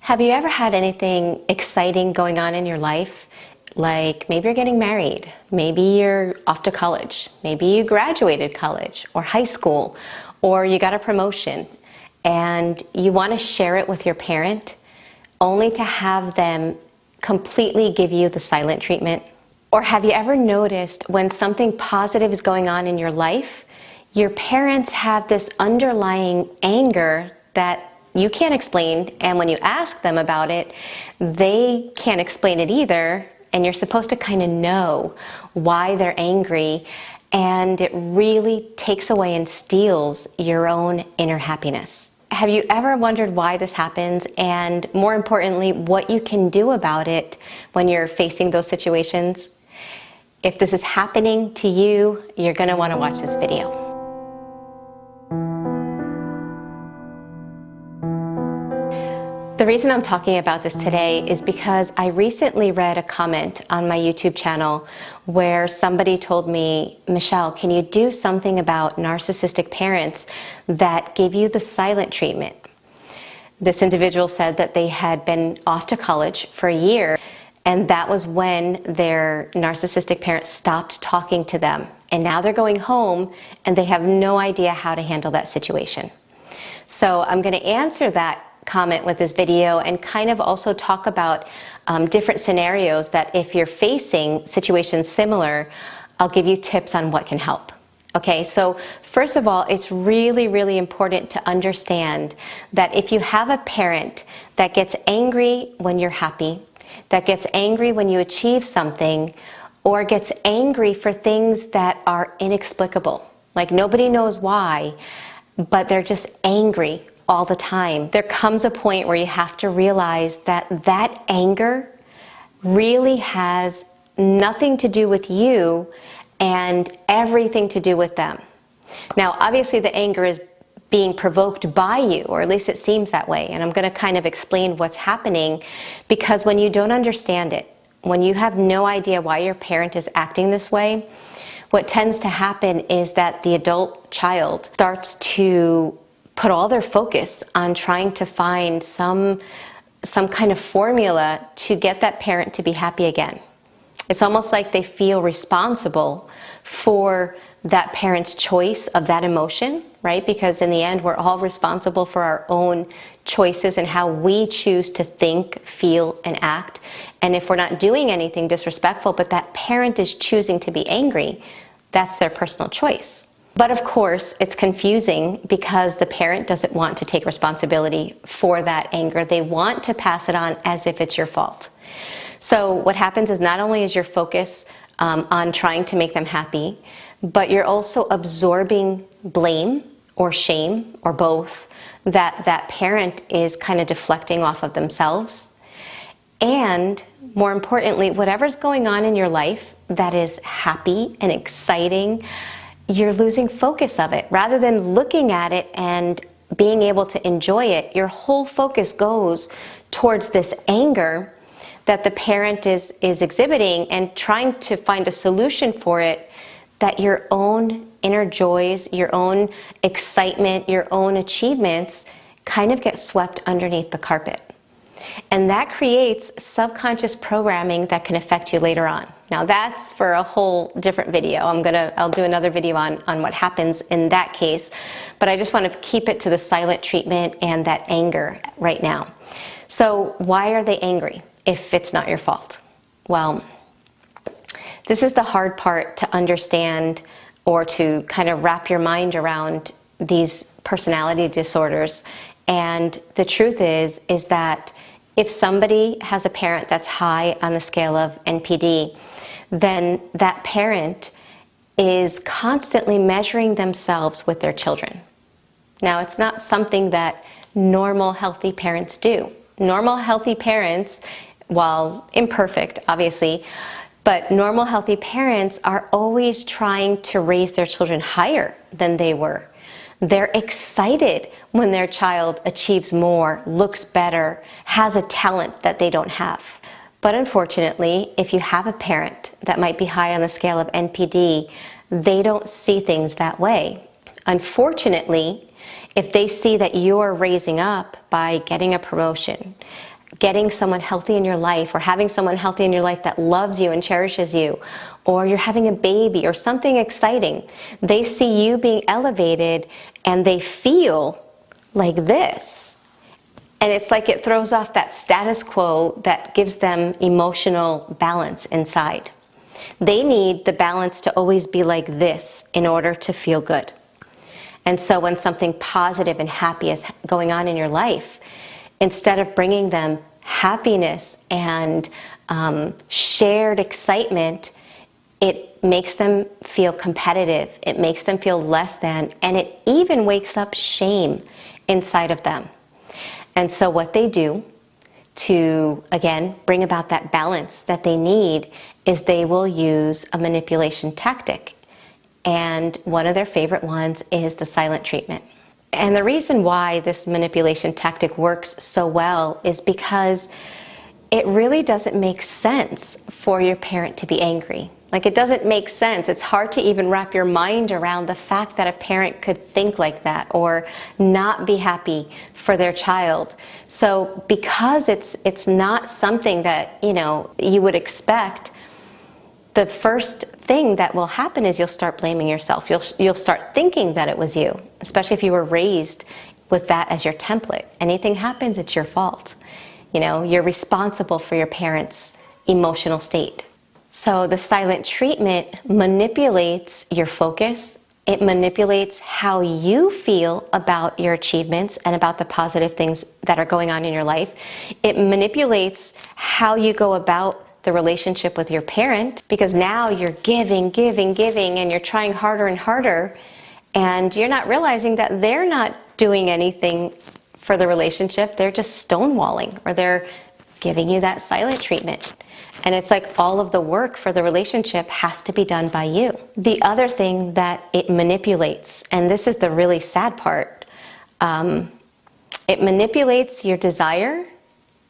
Have you ever had anything exciting going on in your life? Like maybe you're getting married, maybe you're off to college, maybe you graduated college or high school, or you got a promotion and you want to share it with your parent only to have them completely give you the silent treatment? Or have you ever noticed when something positive is going on in your life, your parents have this underlying anger that you can't explain, and when you ask them about it, they can't explain it either, and you're supposed to kind of know why they're angry, and it really takes away and steals your own inner happiness. Have you ever wondered why this happens, and more importantly, what you can do about it when you're facing those situations? If this is happening to you, you're going to want to watch this video. The reason I'm talking about this today is because I recently read a comment on my YouTube channel where somebody told me, Michelle, can you do something about narcissistic parents that give you the silent treatment? This individual said that they had been off to college for a year, and that was when their narcissistic parents stopped talking to them. And now they're going home and they have no idea how to handle that situation. So I'm going to answer that comment with this video and kind of also talk about different scenarios that if you're facing situations similar, I'll give you tips on what can help. Okay, so first of all, it's really, really important to understand that if you have a parent that gets angry when you're happy, that gets angry when you achieve something, or gets angry for things that are inexplicable, like nobody knows why, but they're just angry all the time, there comes a point where you have to realize that that anger really has nothing to do with you and everything to do with them. Now, obviously the anger is being provoked by you, or at least it seems that way, and I'm going to kind of explain what's happening, because when you don't understand it, when you have no idea why your parent is acting this way, what tends to happen is that the adult child starts to put all their focus on trying to find some kind of formula to get that parent to be happy again. It's almost like they feel responsible for that parent's choice of that emotion, right? Because in the end, we're all responsible for our own choices and how we choose to think, feel, and act. And if we're not doing anything disrespectful, but that parent is choosing to be angry, that's their personal choice. But of course, it's confusing because the parent doesn't want to take responsibility for that anger. They want to pass it on as if it's your fault. So what happens is not only is your focus on trying to make them happy, but you're also absorbing blame or shame or both that that parent is kind of deflecting off of themselves. And more importantly, whatever's going on in your life that is happy and exciting, you're losing focus of it. Rather than looking at it and being able to enjoy it, your whole focus goes towards this anger that the parent is exhibiting and trying to find a solution for it, that your own inner joys, your own excitement, your own achievements kind of get swept underneath the carpet. And that creates subconscious programming that can affect you later on. Now that's for a whole different video. I'll do another video on what happens in that case, but I just want to keep it to the silent treatment and that anger right now. So why are they angry if it's not your fault? Well, this is the hard part to understand, or to kind of wrap your mind around these personality disorders. And the truth is that if somebody has a parent that's high on the scale of NPD, then that parent is constantly measuring themselves with their children. Now, it's not something that normal, healthy parents do. Normal, healthy parents, while imperfect, obviously, but normal, healthy parents are always trying to raise their children higher than they were. They're excited when their child achieves more, looks better, has a talent that they don't have. But unfortunately, if you have a parent that might be high on the scale of NPD, they don't see things that way. Unfortunately, if they see that you're raising up by getting a promotion, getting someone healthy in your life, or having someone healthy in your life that loves you and cherishes you, or you're having a baby or something exciting, they see you being elevated and they feel like this. And it's like it throws off that status quo that gives them emotional balance inside. They need the balance to always be like this in order to feel good. And so when something positive and happy is going on in your life, instead of bringing them happiness and shared excitement, it makes them feel competitive, it makes them feel less than, and it even wakes up shame inside of them. And so what they do to, again, bring about that balance that they need is they will use a manipulation tactic. And one of their favorite ones is the silent treatment. And the reason why this manipulation tactic works so well is because it really doesn't make sense for your parent to be angry. Like, it doesn't make sense. It's hard to even wrap your mind around the fact that a parent could think like that or not be happy for their child. So because it's not something that, you would expect, the first thing that will happen is you'll start blaming yourself. You'll start thinking that it was you, especially if you were raised with that as your template. Anything happens, it's your fault. You're responsible for your parents' emotional state. So the silent treatment manipulates your focus. It manipulates how you feel about your achievements and about the positive things that are going on in your life. It manipulates how you go about the relationship with your parent, because now you're giving, and you're trying harder and harder, and you're not realizing that they're not doing anything for the relationship. They're just stonewalling, or they're giving you that silent treatment. And it's like all of the work for the relationship has to be done by you. The other thing that it manipulates, and this is the really sad part, it manipulates your desire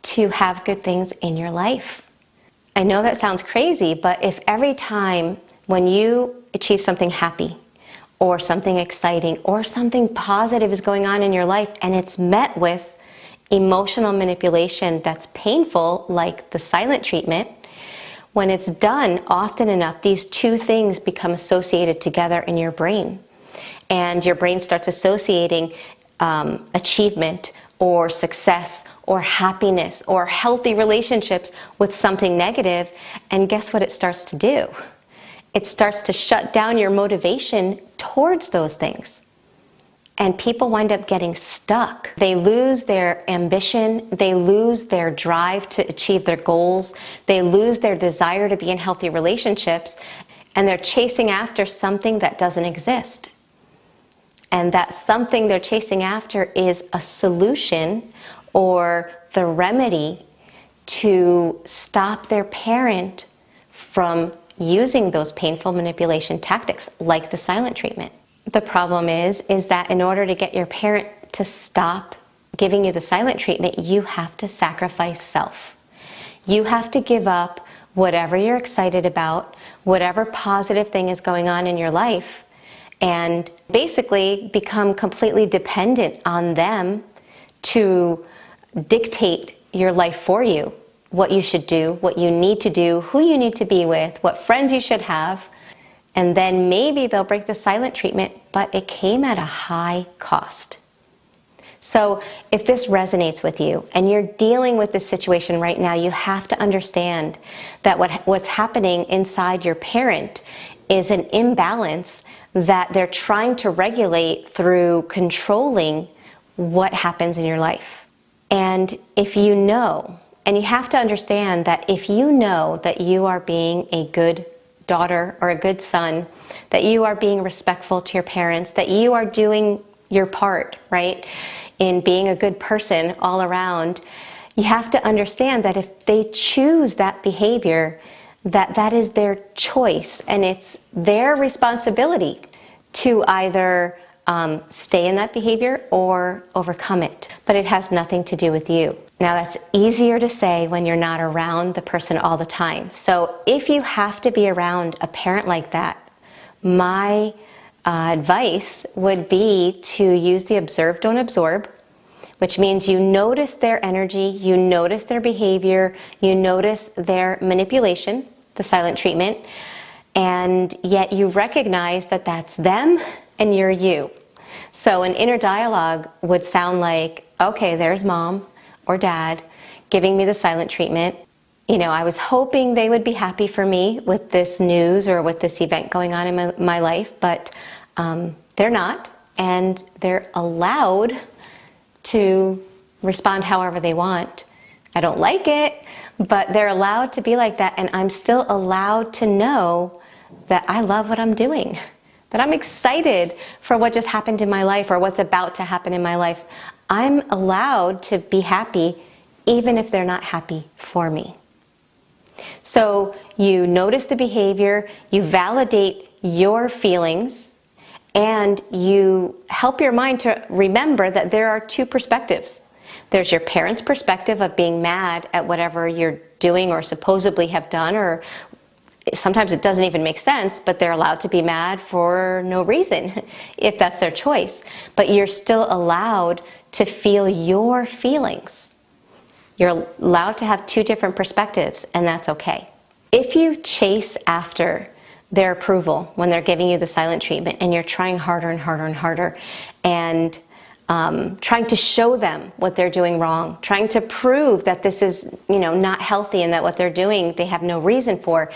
to have good things in your life. I know that sounds crazy, but if every time when you achieve something happy or something exciting or something positive is going on in your life and it's met with emotional manipulation that's painful, like the silent treatment, when it's done often enough, these two things become associated together in your brain. And your brain starts associating achievement or success or happiness or healthy relationships with something negative. And guess what it starts to do? It starts to shut down your motivation towards those things. And people wind up getting stuck. They lose their ambition, they lose their drive to achieve their goals, they lose their desire to be in healthy relationships, and they're chasing after something that doesn't exist. And that something they're chasing after is a solution or the remedy to stop their parent from using those painful manipulation tactics like the silent treatment. The problem is that in order to get your parent to stop giving you the silent treatment, you have to sacrifice self. You have to give up whatever you're excited about, whatever positive thing is going on in your life, and basically become completely dependent on them to dictate your life for you. What you should do, what you need to do, who you need to be with, what friends you should have. And then maybe they'll break the silent treatment, but it came at a high cost. So if this resonates with you and you're dealing with this situation right now, you have to understand that what's happening inside your parent is an imbalance that they're trying to regulate through controlling what happens in your life. And if you know, and you have to understand that if you know that you are being a good daughter or a good son, that you are being respectful to your parents, that you are doing your part, right, in being a good person all around, you have to understand that if they choose that behavior, that is their choice, and it's their responsibility to either stay in that behavior or overcome it. But it has nothing to do with you. Now, that's easier to say when you're not around the person all the time. So if you have to be around a parent like that, my advice would be to use the observe, don't absorb, which means you notice their energy, you notice their behavior, you notice their manipulation, the silent treatment, and yet you recognize that that's them and you're you. So an inner dialogue would sound like, okay, there's mom or dad giving me the silent treatment. You know, I was hoping they would be happy for me with this news or with this event going on in my life, but they're not, and they're allowed to respond however they want. I don't like it, but they're allowed to be like that, and I'm still allowed to know that I love what I'm doing, that I'm excited for what just happened in my life or what's about to happen in my life. I'm allowed to be happy even if they're not happy for me. So you notice the behavior, you validate your feelings, and you help your mind to remember that there are two perspectives. There's your parents' perspective of being mad at whatever you're doing or supposedly have done, or sometimes it doesn't even make sense, but they're allowed to be mad for no reason if that's their choice. But you're still allowed to feel your feelings. You're allowed to have two different perspectives, and that's okay. If you chase after their approval when they're giving you the silent treatment and you're trying harder and harder and harder and trying to show them what they're doing wrong, trying to prove that this is, you know, not healthy and that what they're doing they have no reason for.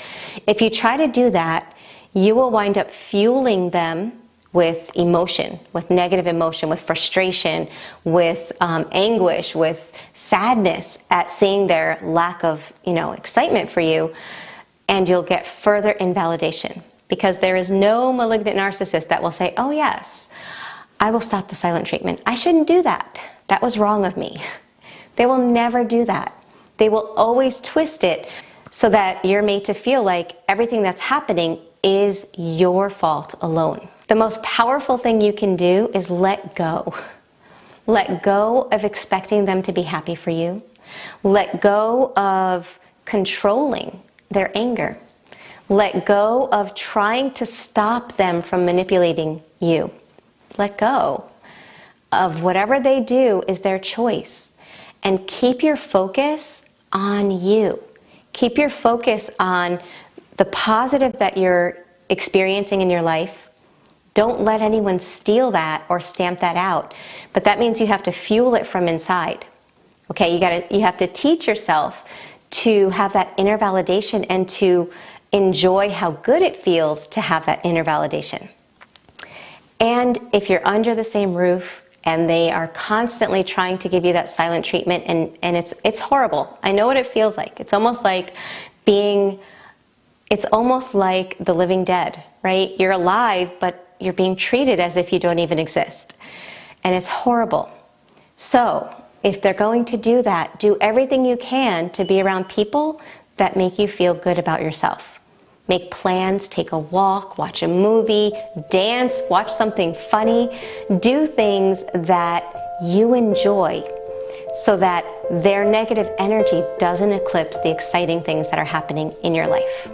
If you try to do that, you will wind up fueling them with emotion, with negative emotion, with frustration, with anguish, with sadness at seeing their lack of, you know, excitement for you, and you'll get further invalidation, because there is no malignant narcissist that will say, oh yes, I will stop the silent treatment. I shouldn't do that. That was wrong of me. They will never do that. They will always twist it so that you're made to feel like everything that's happening is your fault alone. The most powerful thing you can do is let go. Let go of expecting them to be happy for you. Let go of controlling their anger. Let go of trying to stop them from manipulating you. Let go of whatever they do is their choice, and keep your focus on you. Keep your focus on the positive that you're experiencing in your life. Don't let anyone steal that or stamp that out, but that means you have to fuel it from inside. Okay, you have to teach yourself to have that inner validation and to enjoy how good it feels to have that inner validation. And if you're under the same roof and they are constantly trying to give you that silent treatment, and it's horrible. I know what it feels like. It's almost like the living dead, right? You're alive, but you're being treated as if you don't even exist. And it's horrible. So if they're going to do that, do everything you can to be around people that make you feel good about yourself. Make plans, take a walk, watch a movie, dance, watch something funny. Do things that you enjoy so that their negative energy doesn't eclipse the exciting things that are happening in your life.